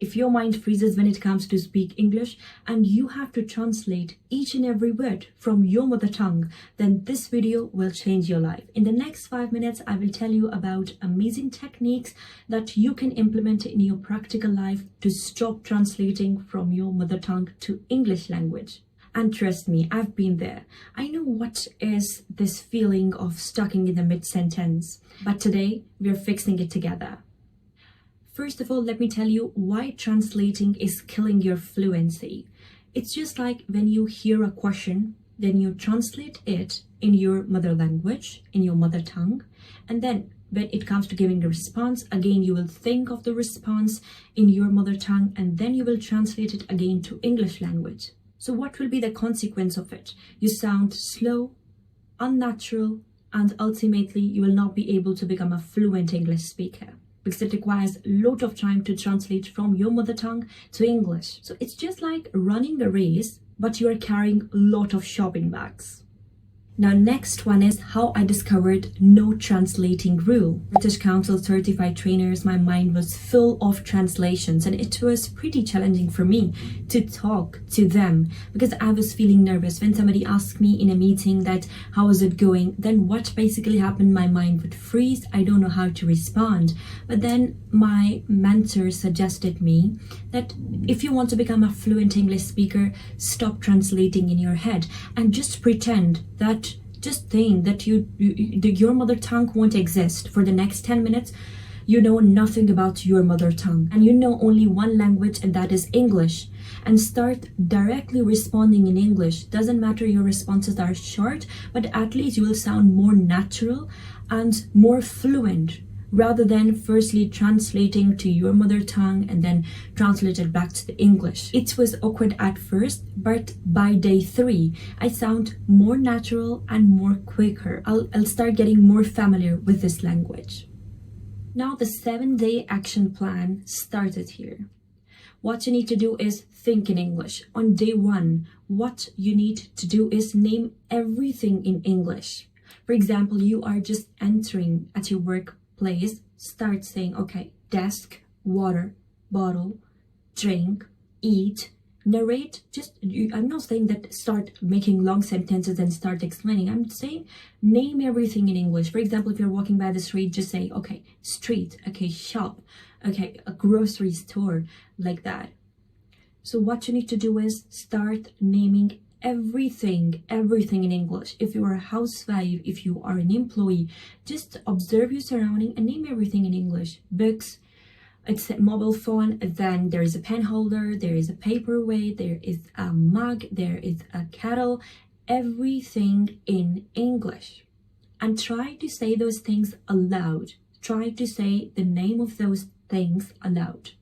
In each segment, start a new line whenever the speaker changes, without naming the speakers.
If your mind freezes when it comes to speak English and you have to translate each and every word from your mother tongue, then this video will change your life. In the next 5 minutes, I will tell you about amazing techniques that you can implement in your practical life to stop translating from your mother tongue to English language. And trust me, I've been there. I know what is this feeling of stucking in the mid-sentence, but today we're fixing it together. First of all, let me tell you why translating is killing your fluency. It's just like when you hear a question, then you translate it in your mother language, in your mother tongue, and then when it comes to giving a response, again, you will think of the response in your mother tongue, and then you will translate it again to English language. So what will be the consequence of it? You sound slow, unnatural, and ultimately you will not be able to become a fluent English speaker, because it requires a lot of time to translate from your mother tongue to English. So it's just like running a race, but you are carrying a lot of shopping bags. Now, next one is how I discovered no translating rule. British Council certified trainers, my mind was full of translations, and it was pretty challenging for me to talk to them because I was feeling nervous. When somebody asked me in a meeting that how is it going, then what basically happened, my mind would freeze. I don't know how to respond. But then my mentor suggested me that if you want to become a fluent English speaker, stop translating in your head and just pretend that just think that your mother tongue won't exist for the next 10 minutes. You know nothing about your mother tongue and you know only one language, and that is English, and start directly responding in English. Doesn't matter your responses are short, but at least you will sound more natural and more fluent, rather than firstly translating to your mother tongue and then translate it back to the English. It was awkward at first, but by day 3, I sound more natural and more quicker. I'll start getting more familiar with this language. Now the 7-day action plan started here. What you need to do is think in English. On day 1, what you need to do is name everything in English. For example, you are just entering at your workplace, start saying, okay, desk, water, bottle, drink, eat, narrate. I'm not saying that start making long sentences and start explaining. I'm saying name everything in English. For example, if you're walking by the street, just say, okay, street, okay, shop, okay, a grocery store, like that. So what you need to do is start naming everything in English. If you are a housewife, if you are an employee, just observe your surrounding and name everything in English. Books, it's a mobile phone, then there is a pen holder, there is a paperweight, there is a mug, there is a kettle, everything in English. And try to say those things aloud. Try to say the name of those things aloud.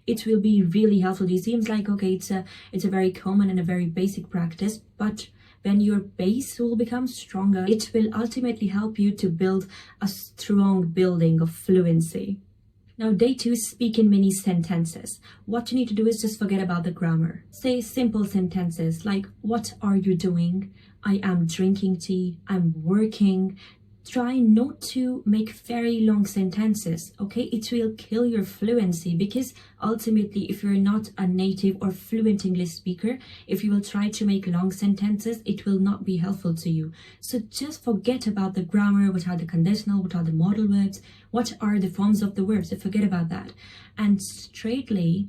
It will be really helpful. It seems like, okay, it's a very common and a very basic practice, but when your base will become stronger, it will ultimately help you to build a strong building of fluency. Now, day 2, speak in mini sentences. What you need to do is just forget about the grammar. Say simple sentences like, what are you doing? I am drinking tea. I'm working. Try not to make very long sentences, okay? It will kill your fluency, because ultimately, if you're not a native or fluent English speaker, if you will try to make long sentences, it will not be helpful to you. So just forget about the grammar. What are the conditional? What are the modal verbs? What are the forms of the verbs? So forget about that. And straightly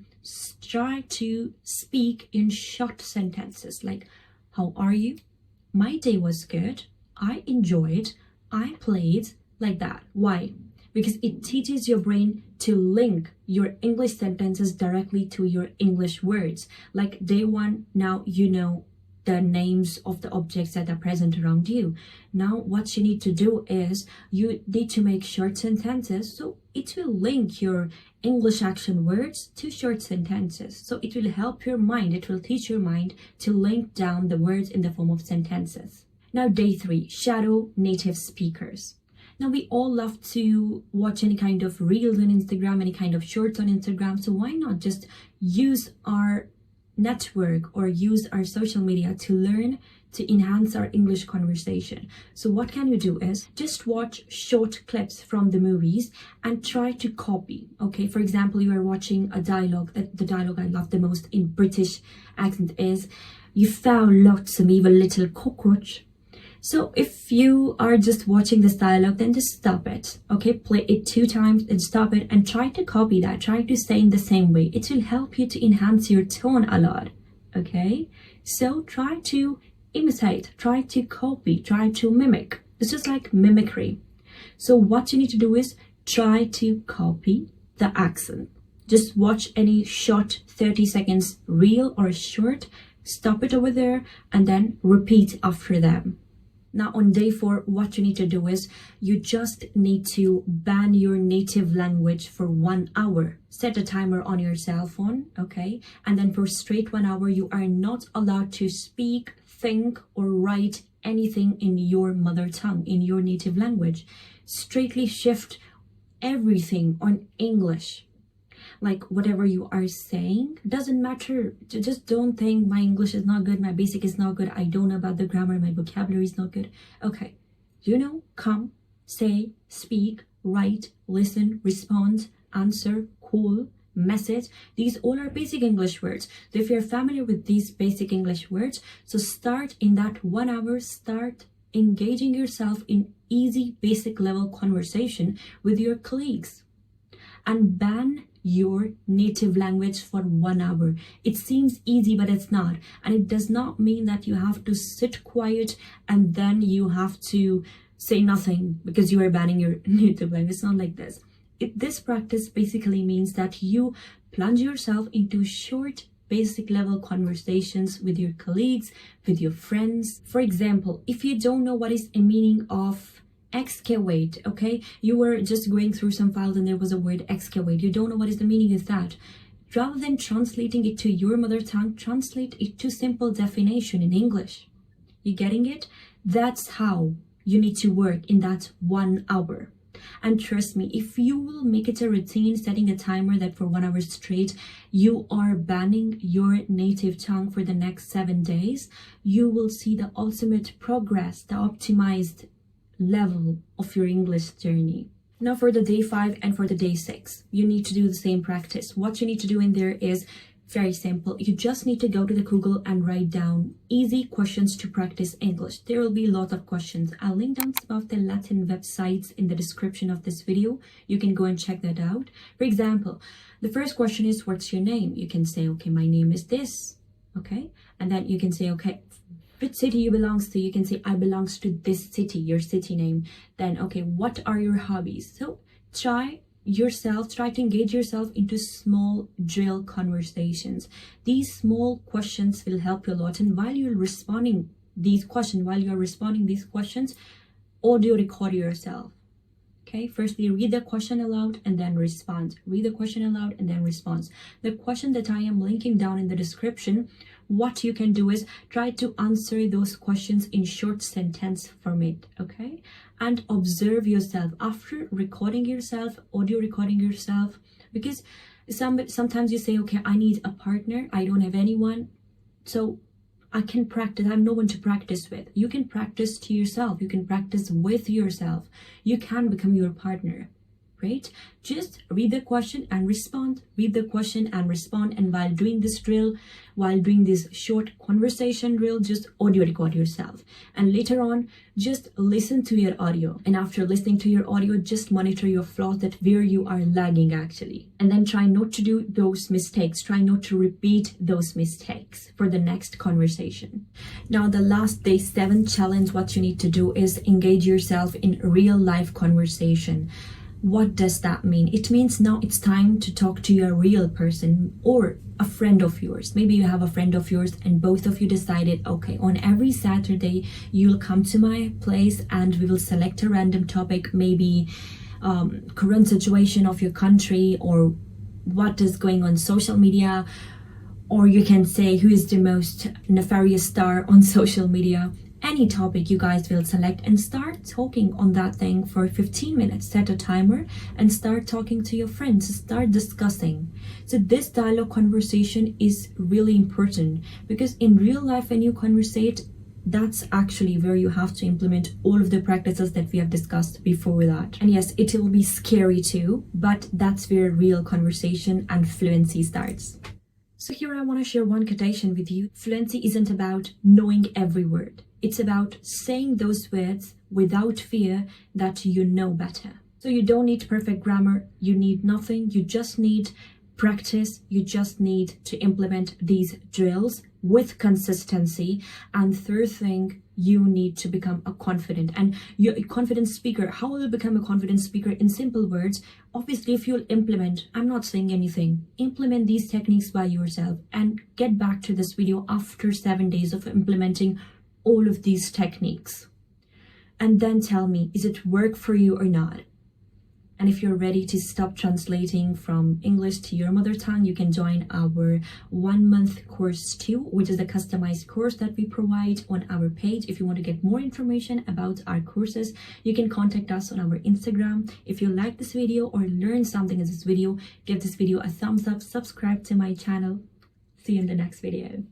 try to speak in short sentences like, how are you? My day was good. I enjoyed. I played, like that. Why? Because it teaches your brain to link your English sentences directly to your English words. Like day 1, now you know the names of the objects that are present around you. Now what you need to do is you need to make short sentences, so it will link your English action words to short sentences. So it will help your mind, it will teach your mind to link down the words in the form of sentences. Now, day 3, shadow native speakers. Now, we all love to watch any kind of reels on Instagram, any kind of shorts on Instagram. So why not just use our network or use our social media to learn, to enhance our English conversation. So what can you do is just watch short clips from the movies and try to copy. Okay, for example, you are watching a dialogue. The dialogue I love the most in British accent is, "You foul lotsome evil little cockroach." So if you are just watching this dialogue, then just stop it. Okay, play it 2 times and stop it and try to copy that. Try to say in the same way. It will help you to enhance your tone a lot. Okay, so try to imitate, try to copy, try to mimic. It's just like mimicry. So what you need to do is try to copy the accent. Just watch any short 30 seconds reel or short, stop it over there and then repeat after them. Now on day 4, what you need to do is you just need to ban your native language for 1 hour. Set a timer on your cell phone, okay? And then for straight 1 hour, you are not allowed to speak, think or write anything in your mother tongue, in your native language. Straightly shift everything on English. Like whatever you are saying, doesn't matter. Just don't think my English is not good, my basic is not good, I don't know about the grammar, my vocabulary is not good. Okay, come, say, speak, write, listen, respond, answer, call, message. These all are basic English words. So if you're familiar with these basic English words, so start in that 1 hour, start engaging yourself in easy basic level conversation with your colleagues and ban your native language for 1 hour. It seems easy, but it's not. And it does not mean that you have to sit quiet and then you have to say nothing because you are banning your native language. It's not like this. This practice basically means that you plunge yourself into short basic level conversations with your colleagues, with your friends. For example, if you don't know what is the meaning of excavate, okay, you were just going through some files and there was a word excavate, you don't know what is the meaning of that, rather than translating it to your mother tongue, translate it to simple definition in English. You getting it? That's how you need to work in that 1 hour. And trust me, if you will make it a routine, setting a timer that for 1 hour straight you are banning your native tongue for the next 7 days, you will see the ultimate progress, the optimized level of your English journey. Now for the day 5 and for the day 6, you need to do the same practice. What you need to do in there is very simple. You just need to go to the Google and write down easy questions to practice English. There will be a lot of questions. I'll link down some of the Latin websites in the description of this video. You can go and check that out. For example, the first question is, what's your name? You can say, okay, my name is this, okay? And then you can say, okay, which city you belongs to? You can say, I belongs to this city, your city name. Then, okay, what are your hobbies? So try to engage yourself into small drill conversations. These small questions will help you a lot. And while you are responding these questions, audio record yourself. Okay, firstly, read the question aloud and then respond. Read the question aloud and then respond. The question that I am linking down in the description, what you can do is try to answer those questions in short sentence format, okay? And observe yourself after recording yourself, audio recording yourself, because sometimes you say, okay, I need a partner, I don't have anyone, so I can practice, I have no one to practice with. You can practice to yourself, you can practice with yourself, you can become your partner, right? Just read the question and respond, read the question and respond. And while doing this drill, while doing this short conversation drill, just audio record yourself. And later on, just listen to your audio. And after listening to your audio, just monitor your flaws, that where you are lagging actually. And then try not to do those mistakes. Try not to repeat those mistakes for the next conversation. Now, the last day 7 challenge, what you need to do is engage yourself in real life conversation. What does that mean? It means now it's time to talk to your real person or a friend of yours. Maybe you have a friend of yours and both of you decided, okay, on every Saturday you'll come to my place and we will select a random topic, maybe current situation of your country or what is going on social media, or you can say who is the most nefarious star on social media. any topic you guys will select and start talking on that thing for 15 minutes. Set a timer and start talking to your friends, start discussing. So this dialogue conversation is really important, because in real life when you conversate, that's actually where you have to implement all of the practices that we have discussed before that. And yes, it will be scary too, but that's where real conversation and fluency starts. So here I want to share one quotation with you. Fluency isn't about knowing every word. It's about saying those words without fear that you know better. So you don't need perfect grammar. You need nothing. You just need practice. You just need to implement these drills with consistency. And third thing, you need to become a confident speaker. How will you become a confident speaker? In simple words, obviously, if you'll implement, I'm not saying anything, implement these techniques by yourself and get back to this video after 7 days of implementing all of these techniques. And then tell me, is it work for you or not? And if you're ready to stop translating from English to your mother tongue, you can join our 1-month course too, which is a customized course that we provide on our page. If you want to get more information about our courses, you can contact us on our Instagram. If you like this video or learn something in this video, give this video a thumbs up, subscribe to my channel. See you in the next video.